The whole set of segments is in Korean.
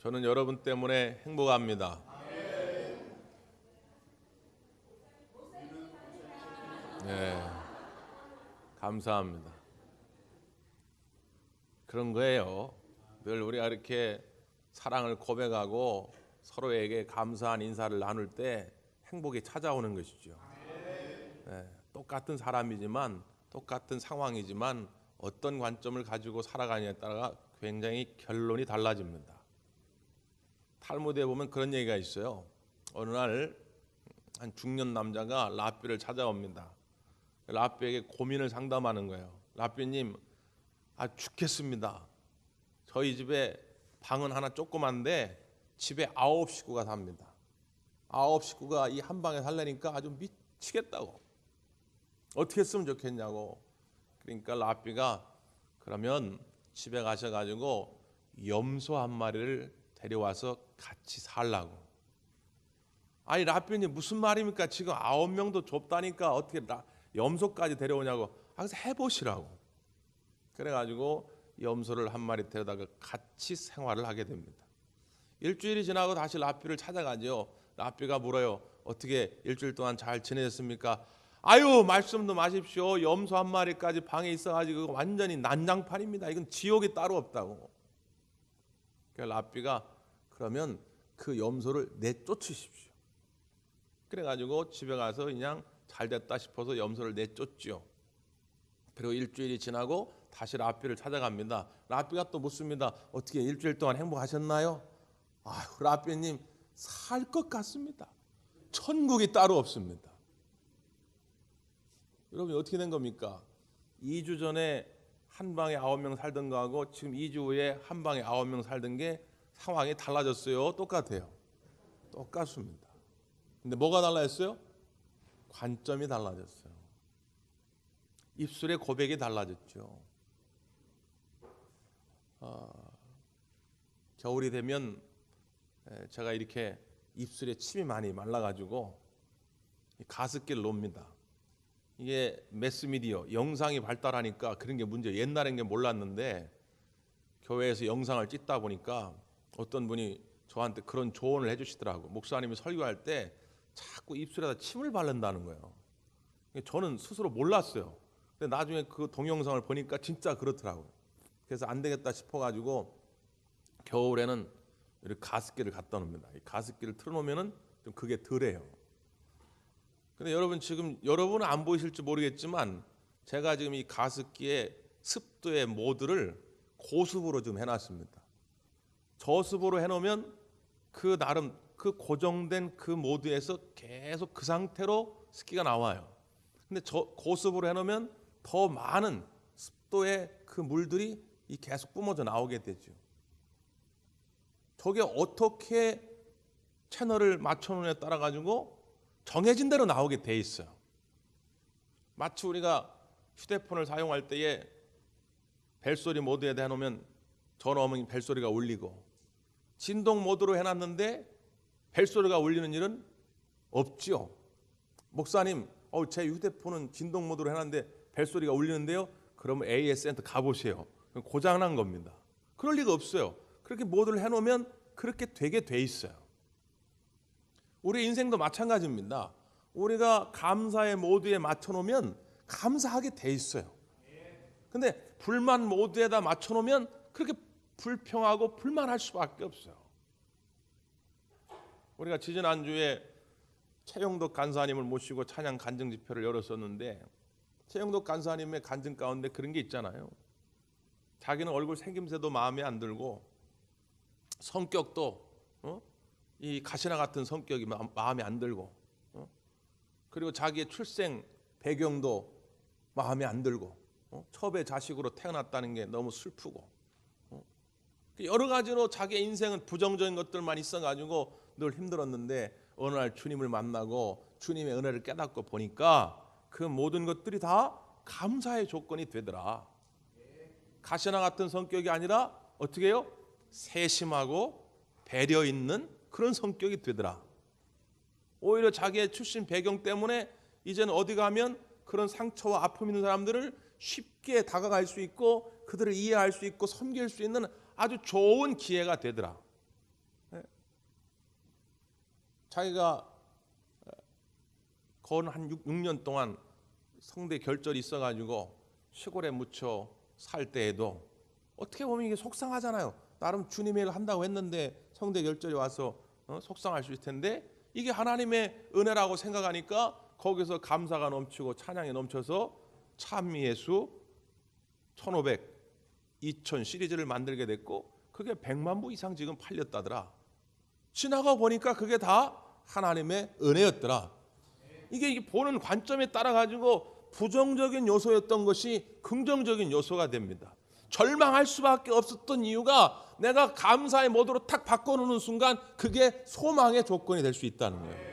저는 여러분 때문에 행복합니다. 네, 감사합니다. 그런 거예요. 늘 우리가 이렇게 사랑을 고백하고 서로에게 감사한 인사를 나눌 때 행복이 찾아오는 것이죠. 네, 똑같은 사람이지만 똑같은 상황이지만 어떤 관점을 가지고 살아가느냐에 따라 굉장히 결론이 달라집니다. 탈무드에 보면 그런 얘기가 있어요. 어느 날 한 중년 남자가 랍비를 찾아옵니다. 랍비에게 고민을 상담하는 거예요. 랍비님, 죽겠습니다. 저희 집에 방은 하나 조그만데 집에 9식구가 삽니다. 9식구가 이 한 방에 살려니까 아주 미치겠다고. 어떻게 했으면 좋겠냐고. 그러니까 랍비가 그러면 집에 가셔가지고 염소 한 마리를 데려와서 같이 살라고. 아니 랍비님 무슨 말입니까? 지금 9명도 좁다니까 어떻게 염소까지 데려오냐고. 그래서 해보시라고. 그래가지고 염소를 한 마리 데려다가 같이 생활을 하게 됩니다. 일주일이 지나고 다시 랍비를 찾아가죠. 랍비가 물어요. 어떻게 일주일 동안 잘 지내셨습니까? 아유 말씀도 마십시오. 염소 한 마리까지 방에 있어가지고 완전히 난장판입니다. 이건 지옥이 따로 없다고. 그래서 랍비가 그러면 그 염소를 내쫓으십시오. 그래가지고 집에 가서 그냥 잘 됐다 싶어서 염소를 내쫓죠. 그리고 일주일이 지나고 다시 랍비를 찾아갑니다. 랍비가 또 묻습니다. 어떻게 일주일 동안 행복하셨나요? 랍비님 살 것 같습니다. 천국이 따로 없습니다. 여러분 어떻게 된 겁니까? 2주 전에 한 방에 9명 살던 거하고 지금 2주 후에 한 방에 9명 살던 게 상황이 달라졌어요? 똑같아요? 똑같습니다. 근데 뭐가 달라졌어요? 관점이 달라졌어요. 입술의 고백이 달라졌죠. 겨울이 되면 제가 이렇게 입술에 침이 많이 말라가지고 가습기를 놓습니다. 이게 매스미디어, 영상이 발달하니까 그런 게 문제예요. 옛날엔 게 몰랐는데 교회에서 영상을 찍다 보니까 어떤 분이 저한테 그런 조언을 해주시더라고. 목사님이 설교할 때 자꾸 입술에다 침을 바른다는 거예요. 저는 스스로 몰랐어요. 근데 나중에 그 동영상을 보니까 진짜 그렇더라고요. 그래서 안 되겠다 싶어가지고 겨울에는 이렇게 가습기를 갖다 놓습니다. 이 가습기를 틀어놓으면은 좀 그게 덜해요. 근데 여러분 지금 여러분은 안 보이실지 모르겠지만 제가 지금 이 가습기의 습도의 모드를 고습으로 좀 해놨습니다. 저습으로 해놓으면 그 나름 그 고정된 그 모드에서 계속 그 상태로 습기가 나와요. 근데 고습으로 해놓으면 더 많은 습도의 그 물들이 계속 뿜어져 나오게 되죠. 저게 어떻게 채널을 맞춰놓느냐에 따라 가지고 정해진 대로 나오게 돼 있어요. 마치 우리가 휴대폰을 사용할 때에 벨소리 모드에다 해놓으면 전화 오면 벨소리가 울리고 진동 모드로 해놨는데 벨소리가 울리는 일은 없죠. 목사님, 제 휴대폰은 진동 모드로 해놨는데 벨소리가 울리는데요. 그러면 AS 센터 가보세요. 고장난 겁니다. 그럴 리가 없어요. 그렇게 모드를 해놓으면 그렇게 되게 돼 있어요. 우리 인생도 마찬가지입니다. 우리가 감사의 모드에 맞춰놓으면 감사하게 돼 있어요. 근데 불만 모드에다 맞춰놓으면 그렇게 불평하고 불만할 수밖에 없어요. 우리가 지지난주에 최영덕 간사님을 모시고 찬양 간증 집회를 열었었는데 최영덕 간사님의 간증 가운데 그런 게 있잖아요. 자기는 얼굴 생김새도 마음에 안 들고 성격도 이 가시나 같은 성격이 마음에 안 들고 그리고 자기의 출생 배경도 마음에 안 들고 첩의 자식으로 태어났다는 게 너무 슬프고 여러 가지로 자기의 인생은 부정적인 것들만 있어가지고 늘 힘들었는데 어느 날 주님을 만나고 주님의 은혜를 깨닫고 보니까 그 모든 것들이 다 감사의 조건이 되더라. 가시나 같은 성격이 아니라 어떻게 해요? 세심하고 배려 있는 그런 성격이 되더라. 오히려 자기의 출신 배경 때문에 이제는 어디 가면 그런 상처와 아픔 있는 사람들을 쉽게 다가갈 수 있고 그들을 이해할 수 있고 섬길 수 있는 아주 좋은 기회가 되더라. 자기가 거의 한 6년 동안 성대 결절이 있어가지고 시골에 묻혀 살 때에도 어떻게 보면 이게 속상하잖아요. 나름 주님의 일을 한다고 했는데 성대 결절이 와서 속상할 수 있을 텐데, 이게 하나님의 은혜라고 생각하니까 거기서 감사가 넘치고 찬양이 넘쳐서 찬미예수 1500, 2000 시리즈를 만들게 됐고, 그게 100만 부 이상 지금 팔렸다더라. 지나가 보니까 그게 다 하나님의 은혜였더라. 이게 보는 관점에 따라 가지고 부정적인 요소였던 것이 긍정적인 요소가 됩니다. 절망할 수밖에 없었던 이유가 내가 감사의 모드로 탁 바꿔놓는 순간 그게 소망의 조건이 될 수 있다는 거예요.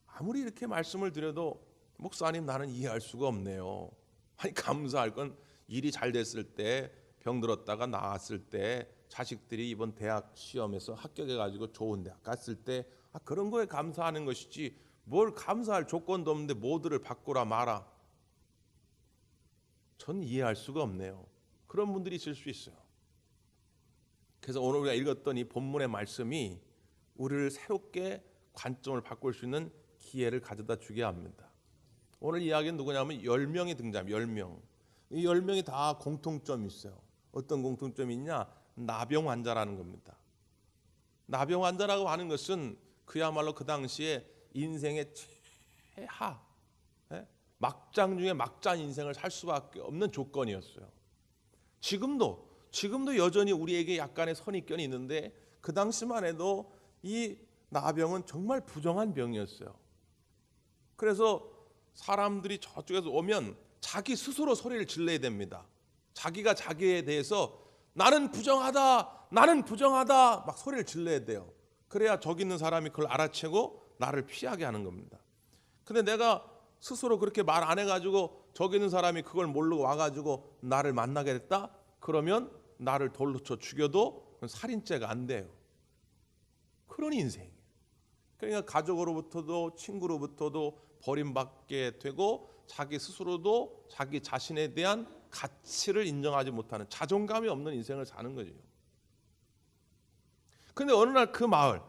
아무리 이렇게 말씀을 드려도 목사님 나는 이해할 수가 없네요. 아니, 감사할 건 일이 잘 됐을 때, 병들었다가 나았을 때, 자식들이 이번 대학 시험에서 합격해가지고 좋은 대학 갔을 때, 그런 거에 감사하는 것이지 뭘 감사할 조건도 없는데 모두를 바꾸라 마라. 전 이해할 수가 없네요. 그런 분들이 있을 수 있어요. 그래서 오늘 우리가 읽었던 이 본문의 말씀이 우리를 새롭게 관점을 바꿀 수 있는 기회를 가져다 주게 합니다. 오늘 이야기는 누구냐면 10명이 등장합니다. 10명. 이 10명이 다 공통점이 있어요. 어떤 공통점이 있냐? 나병 환자라는 겁니다. 나병 환자라고 하는 것은 그야말로 그 당시에 인생의 최하, 막장 중에 막장 인생을 살 수밖에 없는 조건이었어요. 지금도 여전히 우리에게 약간의 선입견이 있는데, 그 당시만 해도 이 나병은 정말 부정한 병이었어요. 그래서 사람들이 저쪽에서 오면 자기 스스로 소리를 질러야 됩니다. 자기가 자기에 대해서 나는 부정하다, 나는 부정하다 막 소리를 질러야 돼요. 그래야 저기 있는 사람이 그걸 알아채고 나를 피하게 하는 겁니다. 근데 내가 스스로 그렇게 말 안 해가지고 저기 있는 사람이 그걸 모르고 와가지고 나를 만나게 됐다? 그러면 나를 돌로 쳐 죽여도 살인죄가 안 돼요. 그런 인생이에요. 그러니까 가족으로부터도 친구로부터도 버림받게 되고, 자기 스스로도 자기 자신에 대한 가치를 인정하지 못하는, 자존감이 없는 인생을 사는 거죠. 그런데 어느 날 그 마을,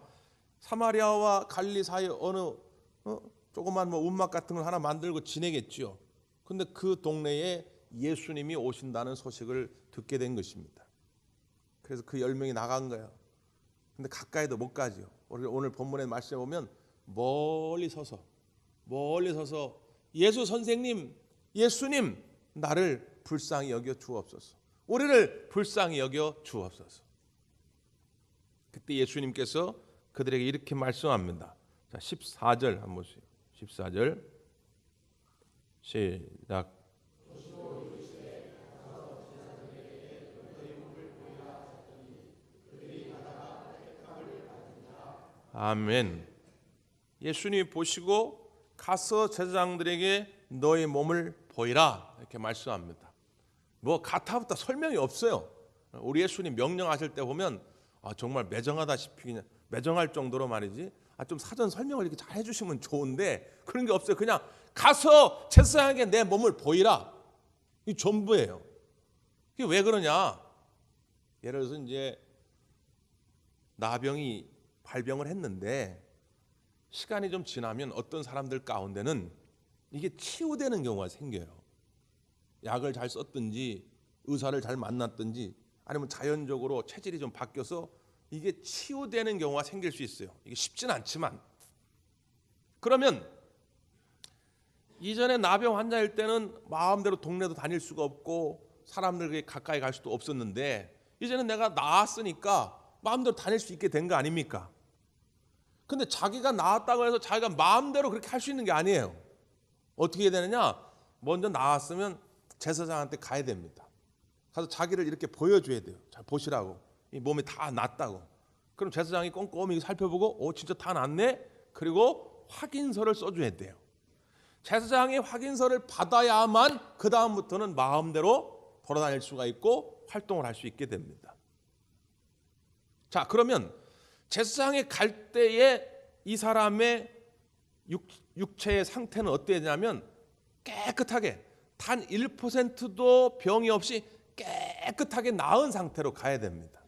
사마리아와 갈릴리 사이에 어느 조그만 운막 같은 걸 하나 만들고 지내겠죠. 근데 그 동네에 예수님이 오신다는 소식을 듣게 된 것입니다. 그래서 그 10명이 나간 거예요. 근데 가까이도 못 가죠. 오늘 본문의 말씀에 보면 멀리 서서 예수 선생님, 예수님, 나를 불쌍히 여겨 주옵소서. 우리를 불쌍히 여겨 주옵소서. 그때 예수님께서 그들에게 이렇게 말씀합니다. 자, 14절 한번 보세요. 14절 시작. 아멘. 예수님이 보시고 가서 제사장들에게 너의 몸을 보이라 이렇게 말씀합니다. 뭐 가타부터 설명이 없어요. 우리 예수님 명령하실 때 보면 정말 매정하다시피 그냥 매정할 정도로 말이지, 좀 사전 설명을 이렇게 잘 해주시면 좋은데 그런 게 없어요. 그냥 가서 제사장에게 내 몸을 보이라, 이 전부예요. 이게 왜 그러냐? 예를 들어서 이제 나병이 발병을 했는데 시간이 좀 지나면 어떤 사람들 가운데는 이게 치유되는 경우가 생겨요. 약을 잘 썼든지 의사를 잘 만났든지 아니면 자연적으로 체질이 좀 바뀌어서 이게 치유되는 경우가 생길 수 있어요. 이게 쉽지는 않지만, 그러면 이전에 나병 환자일 때는 마음대로 동네도 다닐 수가 없고 사람들에게 가까이 갈 수도 없었는데, 이제는 내가 나았으니까 마음대로 다닐 수 있게 된 거 아닙니까? 근데 자기가 나았다고 해서 자기가 마음대로 그렇게 할 수 있는 게 아니에요. 어떻게 해야 되느냐? 먼저 나았으면 제사장한테 가야 됩니다. 가서 자기를 이렇게 보여줘야 돼요. 잘 보시라고. 이 몸이 다 낫다고. 그럼 제사장이 꼼꼼히 살펴보고 진짜 다 낫네? 그리고 확인서를 써줘야 돼요. 제사장이 확인서를 받아야만 그 다음부터는 마음대로 돌아다닐 수가 있고 활동을 할 수 있게 됩니다. 자, 그러면 제사장에 갈 때에 이 사람의 육체의 상태는 어때야 되냐면 깨끗하게, 단 1%도 병이 없이 깨끗하게 나은 상태로 가야 됩니다.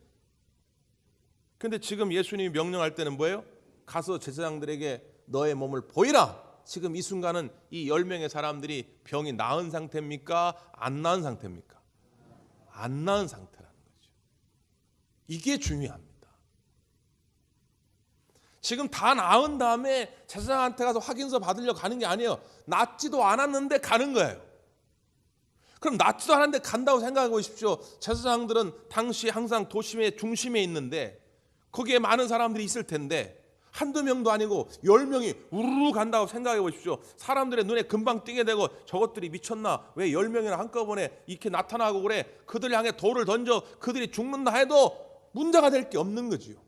근데 지금 예수님이 명령할 때는 뭐예요? 가서 제사장들에게 너의 몸을 보이라. 지금 이 순간은 이 10명의 사람들이 병이 나은 상태입니까? 안 나은 상태입니까? 안 나은 상태라는 거죠. 이게 중요합니다. 지금 다 나은 다음에 제사장한테 가서 확인서 받으려고 가는 게 아니에요. 낫지도 않았는데 가는 거예요. 그럼 낫지도 않았는데 간다고 생각해 보십시오. 제사장들은 당시 항상 도심의 중심에 있는데 거기에 많은 사람들이 있을 텐데 한두 명도 아니고 10명이 우르르 간다고 생각해 보십시오. 사람들의 눈에 금방 띄게 되고 저것들이 미쳤나? 왜 10명이나 한꺼번에 이렇게 나타나고 그래? 그들 향해 돌을 던져 그들이 죽는다 해도 문제가 될 게 없는 거지요.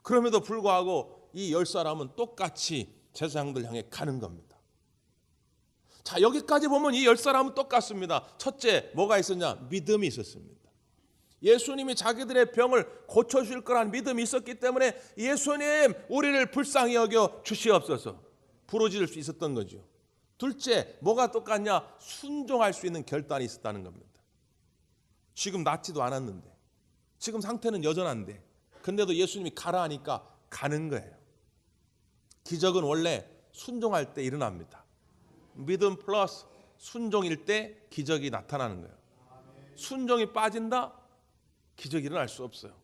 그럼에도 불구하고 이 10사람은 똑같이 제사장들 향해 가는 겁니다. 자, 여기까지 보면 이 10사람은 똑같습니다. 첫째, 뭐가 있었냐? 믿음이 있었습니다. 예수님이 자기들의 병을 고쳐줄 거란 믿음이 있었기 때문에 예수님 우리를 불쌍히 여겨 주시옵소서 부르짖을 수 있었던 거죠. 둘째, 뭐가 똑같냐? 순종할 수 있는 결단이 있었다는 겁니다. 지금 낫지도 않았는데 지금 상태는 여전한데 근데도 예수님이 가라 하니까 가는 거예요. 기적은 원래 순종할 때 일어납니다. 믿음 플러스 순종일 때 기적이 나타나는 거예요. 순종이 빠진다? 기적이 일어날 수 없어요.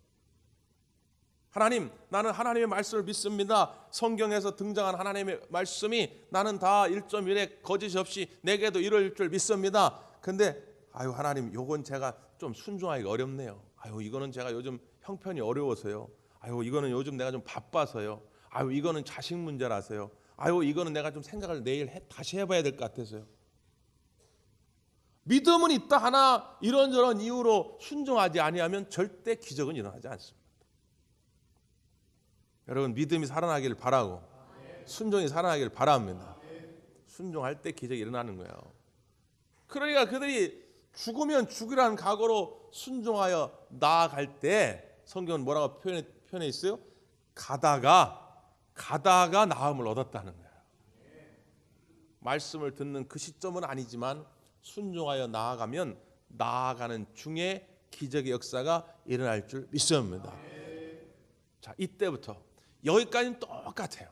하나님, 나는 하나님의 말씀을 믿습니다. 성경에서 등장한 하나님의 말씀이 나는 다 1.1에 거짓이 없이 내게도 이룰 줄 믿습니다. 근데 아유 하나님, 요건 제가 좀 순종하기가 어렵네요. 아유 이거는 제가 요즘 형편이 어려워서요. 아유 이거는 요즘 내가 좀 바빠서요. 아유 이거는 자식 문제라서요. 아유 이거는 내가 좀 생각을 내일 다시 해봐야 될 것 같아서요. 믿음은 있다 하나 이런저런 이유로 순종하지 아니하면 절대 기적은 일어나지 않습니다. 여러분 믿음이 살아나기를 바라고 순종이 살아나기를 바랍니다. 순종할 때 기적이 일어나는 거예요. 그러니까 그들이 죽으면 죽으라는 각오로 순종하여 나아갈 때 성경은 뭐라고 표현해 있어요? 가다가 나음을 얻었다는 거예요. 말씀을 듣는 그 시점은 아니지만 순종하여 나아가면 나아가는 중에 기적의 역사가 일어날 줄 믿습니다. 자, 이때부터 여기까지는 똑같아요.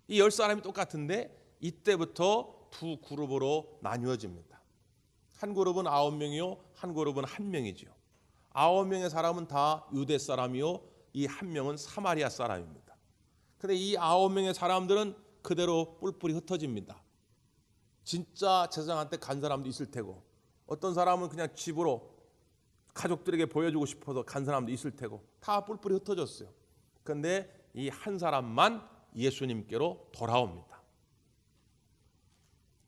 이 10사람이 똑같은데 이때부터 두 그룹으로 나뉘어집니다. 한 그룹은 9명이요, 한 그룹은 1명이지요. 9명의 사람은 다 유대 사람이요, 이 1명은 사마리아 사람입니다. 그런데 이 9명의 사람들은 그대로 뿔뿔이 흩어집니다. 진짜 제사장한테 간 사람도 있을 테고 어떤 사람은 그냥 집으로 가족들에게 보여주고 싶어서 간 사람도 있을 테고 다 뿔뿔이 흩어졌어요. 그런데 이 한 사람만 예수님께로 돌아옵니다.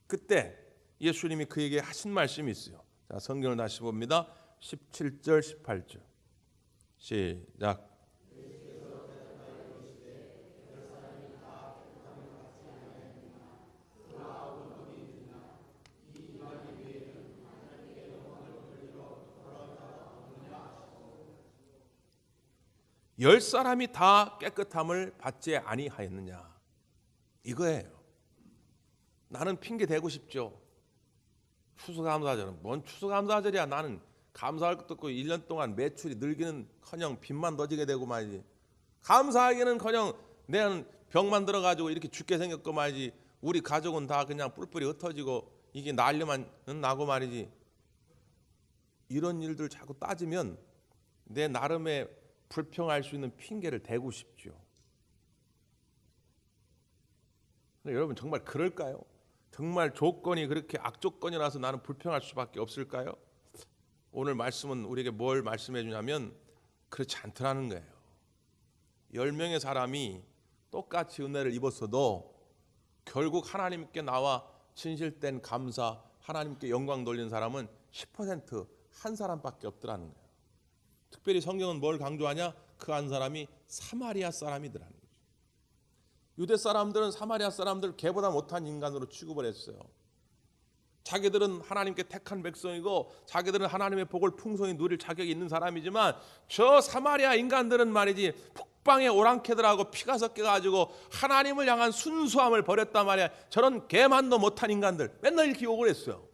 그때 예수님이 그에게 하신 말씀이 있어요. 자, 성경을 다시 봅니다. 17절 18절 시작. 열 사람이 다 깨끗함을 받지 아니하였느냐 이거예요. 나는 핑계 대고 싶죠. 추수감사절은 뭔 추수감사절이야. 나는 감사할 것도 없고 1년 동안 매출이 늘기는커녕 빚만 더지게 되고 말이지. 감사하기는커녕 내는 병만 들어가지고 이렇게 죽게 생겼고 말이지. 우리 가족은 다 그냥 뿔뿔이 흩어지고 이게 난리만 나고 말이지. 이런 일들 자꾸 따지면 내 나름의 불평할 수 있는 핑계를 대고 싶죠. 근데 여러분 정말 그럴까요? 정말 조건이 그렇게 악조건이라서 나는 불평할 수밖에 없을까요? 오늘 말씀은 우리에게 뭘 말씀해 주냐면 그렇지 않더라는 거예요. 10명의 사람이 똑같이 은혜를 입었어도 결국 하나님께 나와 진실된 감사, 하나님께 영광 돌리는 사람은 10% 한 사람밖에 없더라는 거예요. 특별히 성경은 뭘 강조하냐? 그 한 사람이 사마리아 사람이더라는 거죠. 유대 사람들은 사마리아 사람들 걔보다 못한 인간으로 취급을 했어요. 자기들은 하나님께 택한 백성이고 자기들은 하나님의 복을 풍성히 누릴 자격이 있는 사람이지만 저 사마리아 인간들은 말이지 북방의 오랑캐들하고 피가 섞여가지고 하나님을 향한 순수함을 버렸단 말이야. 저런 개만도 못한 인간들 맨날 이렇게 욕을 했어요.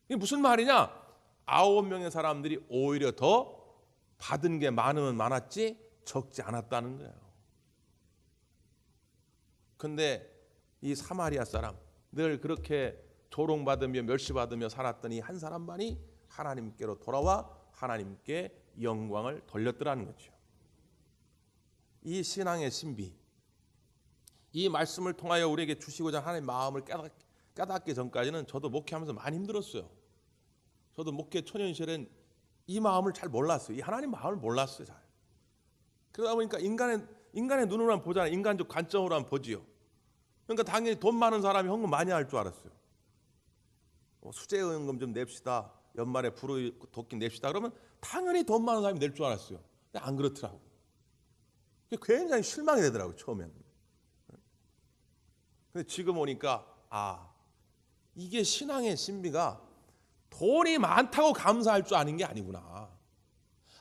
이게 무슨 말이냐? 9명의 사람들이 오히려 더 받은 게 많으면 많았지 적지 않았다는 거예요. 근데 이 사마리아 사람, 늘 그렇게 조롱받으며 멸시받으며 살았던 이 한 사람만이 하나님께로 돌아와 하나님께 영광을 돌렸더라는 거죠. 이 신앙의 신비, 이 말씀을 통하여 우리에게 주시고자 하나님의 마음을 깨닫기 전까지는 저도 목회하면서 많이 힘들었어요. 저도 목회 초년 시절엔 이 마음을 잘 몰랐어요. 이 하나님 마음을 몰랐어요. 잘. 그러다 보니까 인간의 눈으로만 보잖아요. 인간적 관점으로만 보지요. 그러니까 당연히 돈 많은 사람이 헌금 많이 할 줄 알았어요. 수제연금 좀 냅시다. 연말에 불의 돕기 냅시다. 그러면 당연히 돈 많은 사람이 낼 줄 알았어요. 근데 안 그렇더라고요. 굉장히 실망이 되더라고요. 처음에는. 근데 지금 오니까 이게 신앙의 신비가 돈이 많다고 감사할 줄 아는 게 아니구나.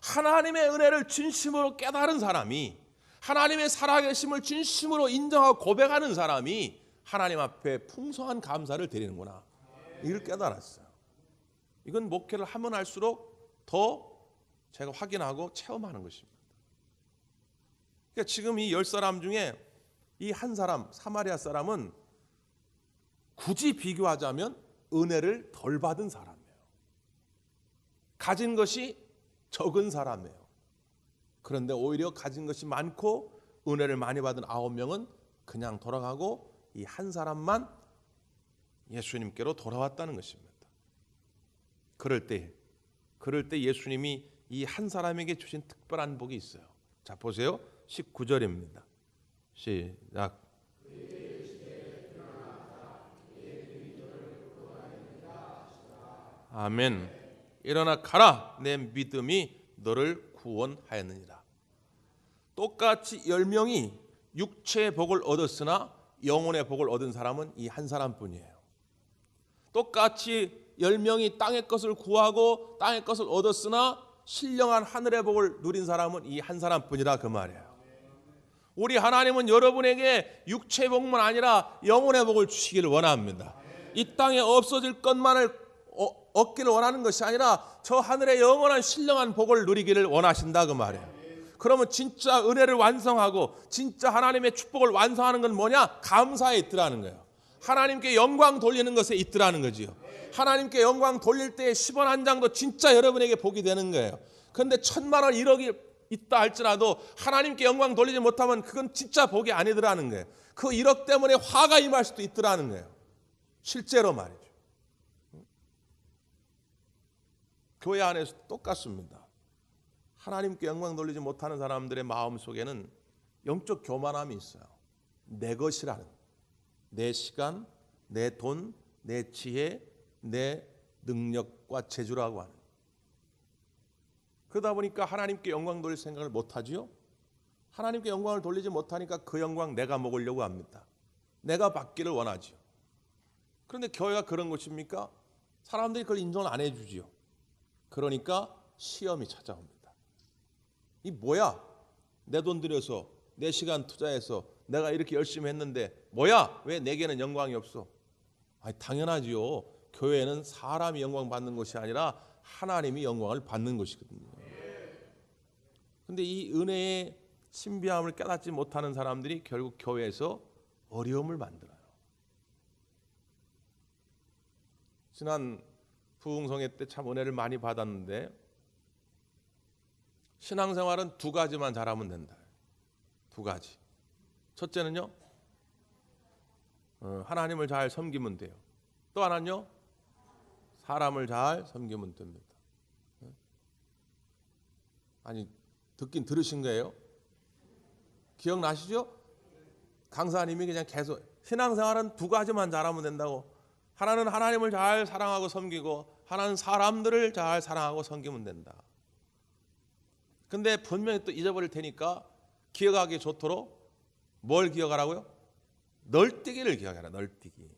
하나님의 은혜를 진심으로 깨달은 사람이, 하나님의 살아계심을 진심으로 인정하고 고백하는 사람이 하나님 앞에 풍성한 감사를 드리는구나. 이걸 깨달았어요. 이건 목회를 하면 할수록 더 제가 확인하고 체험하는 것입니다. 그러니까 지금 이 10사람 중에 이 한 사람, 사마리아 사람은 굳이 비교하자면 은혜를 덜 받은 사람이에요. 가진 것이 적은 사람이에요. 그런데 오히려 가진 것이 많고 은혜를 많이 받은 9명은 그냥 돌아가고 이 한 사람만 예수님께로 돌아왔다는 것입니다. 그럴 때 예수님이 이 한 사람에게 주신 특별한 복이 있어요. 자, 보세요. 19절입니다. 시작. 아멘. 일어나 가라. 내 믿음이 너를 구원하였느니라. 똑같이 10명이 육체의 복을 얻었으나 영혼의 복을 얻은 사람은 이 한 사람뿐이에요. 똑같이 10명이 땅의 것을 구하고 땅의 것을 얻었으나 신령한 하늘의 복을 누린 사람은 이 한 사람뿐이라 그 말이에요. 우리 하나님은 여러분에게 육체의 복만 아니라 영혼의 복을 주시기를 원합니다. 이 땅에 없어질 것만을 얻기를 원하는 것이 아니라 저 하늘의 영원한 신령한 복을 누리기를 원하신다 그 말이에요. 그러면 진짜 은혜를 완성하고 진짜 하나님의 축복을 완성하는 건 뭐냐? 감사에 있더라는 거예요. 하나님께 영광 돌리는 것에 있더라는 거지요. 하나님께 영광 돌릴 때에 10원 한 장도 진짜 여러분에게 복이 되는 거예요. 그런데 1,000만 원 1억이 있다 할지라도 하나님께 영광 돌리지 못하면 그건 진짜 복이 아니더라는 거예요. 그 1억 때문에 화가 임할 수도 있더라는 거예요. 실제로 말이죠. 교회 안에서 똑같습니다. 하나님께 영광 돌리지 못하는 사람들의 마음속에는 영적 교만함이 있어요. 내 것이라는, 내 시간, 내 돈, 내 지혜, 내 능력과 재주라고 하는. 그러다 보니까 하나님께 영광 돌릴 생각을 못하지요. 하나님께 영광을 돌리지 못하니까 그 영광 내가 먹으려고 합니다. 내가 받기를 원하지요. 그런데 교회가 그런 것입니까? 사람들이 그걸 인정을 안 해주지요. 그러니까 시험이 찾아옵니다. 이 뭐야? 내 돈 들여서 내 시간 투자해서 내가 이렇게 열심히 했는데 뭐야? 왜 내게는 영광이 없어? 아니, 당연하지요. 교회는 사람이 영광 받는 것이 아니라 하나님이 영광을 받는 것이거든요. 근데 이 은혜의 신비함을 깨닫지 못하는 사람들이 결국 교회에서 어려움을 만들어요. 지난 부흥성회 때 참 은혜를 많이 받았는데 신앙생활은 2가지만 잘하면 된다. 2가지. 첫째는요, 하나님을 잘 섬기면 돼요. 또 하나는요, 사람을 잘 섬기면 됩니다. 아니, 듣긴 들으신 거예요? 기억나시죠? 강사님이 그냥 계속 신앙생활은 2가지만 잘하면 된다고. 하나는 하나님을 잘 사랑하고 섬기고 하나는 사람들을 잘 사랑하고 섬기면 된다. 근데 분명히 또 잊어버릴 테니까 기억하기 좋도록 뭘 기억하라고요? 널뛰기를 기억해라. 널뛰기.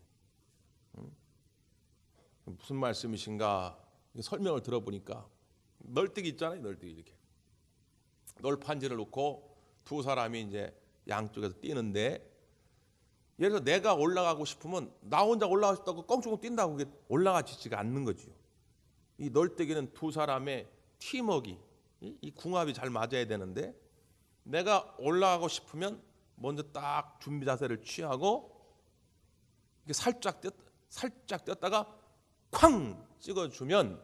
무슨 말씀이신가 설명을 들어보니까 널뛰기 있잖아요. 널뛰기 이렇게 널판지를 놓고 2 사람이 이제 양쪽에서 뛰는데, 예를 들어 내가 올라가고 싶으면 나 혼자 올라가고 싶다고 껑충 뛴다고 그게 올라가지지가 않는 거지요. 이 널뛰기는 2 사람의 팀워크, 이 궁합이 잘 맞아야 되는데 내가 올라가고 싶으면 먼저 딱 준비 자세를 취하고 이렇게 살짝 뛰었다가 쾅 찍어주면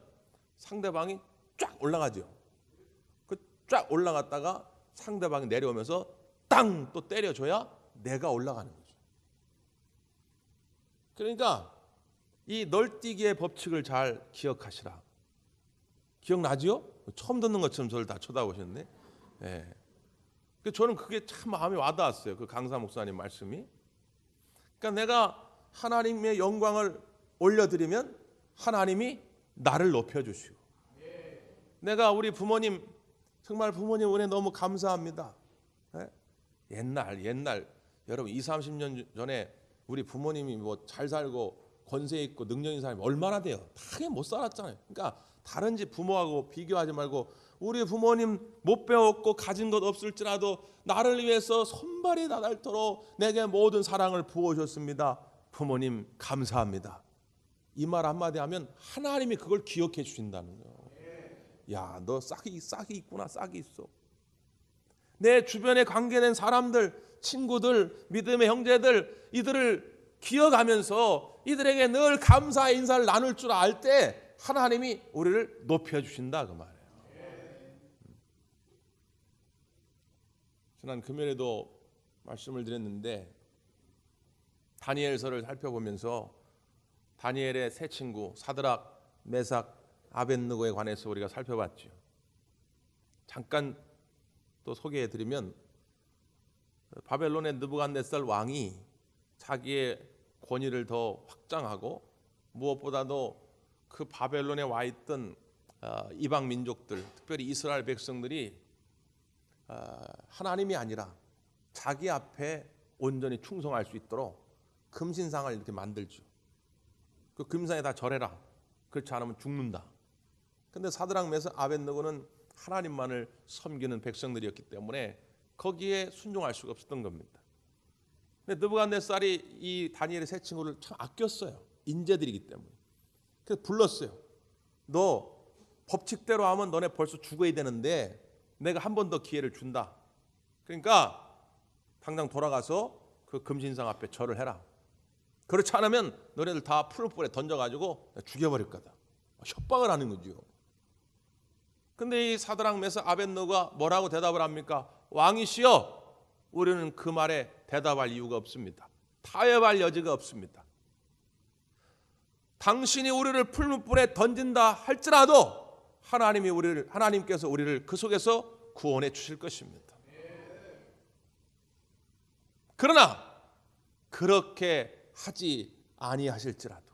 상대방이 쫙 올라가죠. 그 쫙 올라갔다가 상대방이 내려오면서 땅 또 때려줘야 내가 올라가는 거죠. 그러니까 이 널뛰기의 법칙을 잘 기억하시라. 기억나지요? 처음 듣는 것처럼 저를 다 쳐다보셨네. 예. 저는 그게 참 마음에 와닿았어요. 그 강사 목사님 말씀이. 그러니까 내가 하나님의 영광을 올려드리면 하나님이 나를 높여주시고, 내가 우리 부모님 정말 부모님 은혜 너무 감사합니다. 예? 옛날 여러분 20-30년 전에 우리 부모님이 뭐 잘 살고 권세 있고 능력 있는 사람이 얼마나 돼요? 당연히 못 살았잖아요. 그러니까 다른 집 부모하고 비교하지 말고 우리 부모님 못 배웠고 가진 것 없을지라도 나를 위해서 손발이 닿도록 내게 모든 사랑을 부어주셨습니다. 부모님 감사합니다. 이 말 한마디 하면 하나님이 그걸 기억해 주신다는 거예요. 야, 너 싹이 있구나. 싹이 있어. 내 주변에 관계된 사람들, 친구들, 믿음의 형제들, 이들을 기억하면서 이들에게 늘 감사의 인사를 나눌 줄 알 때 하나님이 우리를 높여주신다 그 말이에요. 지난 금요일에도 말씀을 드렸는데 다니엘서를 살펴보면서 다니엘의 세 친구 사드락, 메삭, 아벳느고에 관해서 우리가 살펴봤죠. 잠깐 또 소개해드리면 바벨론의 느부갓네살 왕이 자기의 권위를 더 확장하고 무엇보다도 그 바벨론에 와 있던 이방 민족들, 특별히 이스라엘 백성들이 하나님이 아니라 자기 앞에 온전히 충성할 수 있도록 금신상을 이렇게 만들죠. 그 금상에 다 절해라. 그렇지 않으면 죽는다. 근데 사드락, 메삭, 아벳느고는 하나님만을 섬기는 백성들이었기 때문에 거기에 순종할 수가 없었던 겁니다. 근데 느부갓네살이 이 다니엘의 세 친구를 참 아꼈어요. 인재들이기 때문에. 그래서 불렀어요. 너 법칙대로 하면 너네 벌써 죽어야 되는데 내가 한 번 더 기회를 준다. 그러니까 당장 돌아가서 그 금신상 앞에 절을 해라. 그렇지 않으면 너네들 다 풀무불에 던져가지고 죽여버릴 거다. 협박을 하는 거죠. 근데 이 사드락, 메삭, 아벳느고가 뭐라고 대답을 합니까? 왕이시여, 우리는 그 말에 대답할 이유가 없습니다. 타협할 여지가 없습니다. 당신이 우리를 풀무불에 던진다 할지라도 하나님께서 우리를 그 속에서 구원해 주실 것입니다. 그러나 그렇게 하지 아니하실지라도,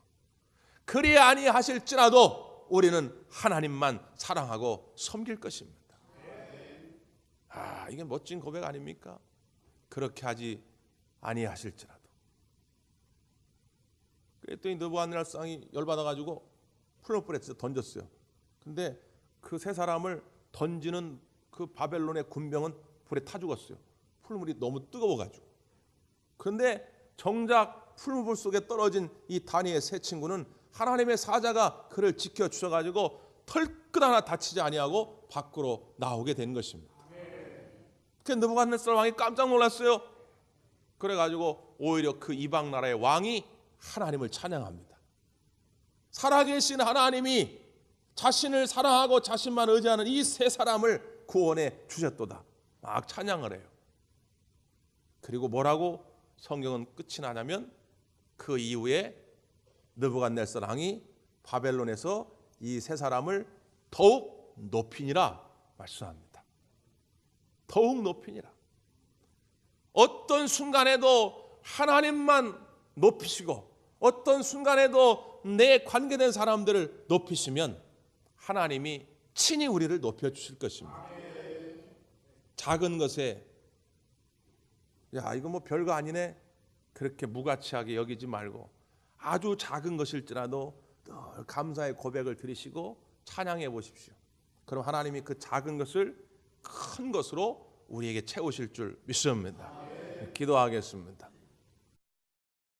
그리 아니하실지라도 우리는 하나님만 사랑하고 섬길 것입니다. 이게 멋진 고백 아닙니까? 그렇게 하지 아니하실지라도. 그랬더니 느부갓네살이 열받아가지고 풀무불에 던졌어요. 근데 그 세 사람을 던지는 그 바벨론의 군병은 불에 타 죽었어요. 풀물이 너무 뜨거워가지고. 그런데 정작 풀무불 속에 떨어진 이 다니엘 세 친구는 하나님의 사자가 그를 지켜주셔가지고 털끝 하나 다치지 아니하고 밖으로 나오게 된 것입니다. 그 느부갓네살 왕이 깜짝 놀랐어요. 그래가지고 오히려 그 이방 나라의 왕이 하나님을 찬양합니다. 살아계신 하나님이 자신을 사랑하고 자신만 의지하는 이 세 사람을 구원해 주셨도다. 막 찬양을 해요. 그리고 뭐라고 성경은 끝이 나냐면 그 이후에 느부갓네살 왕이 바벨론에서 이 세 사람을 더욱 높이니라 말씀합니다. 더욱 높이니라. 어떤 순간에도 하나님만 높이시고 어떤 순간에도 내 관계된 사람들을 높이시면 하나님이 친히 우리를 높여주실 것입니다. 작은 것에 야 이거 뭐 별거 아니네 그렇게 무가치하게 여기지 말고 아주 작은 것일지라도 늘 감사의 고백을 드리시고 찬양해 보십시오. 그럼 하나님이 그 작은 것을 큰 것으로 우리에게 채우실 줄 믿습니다. 기도하겠습니다.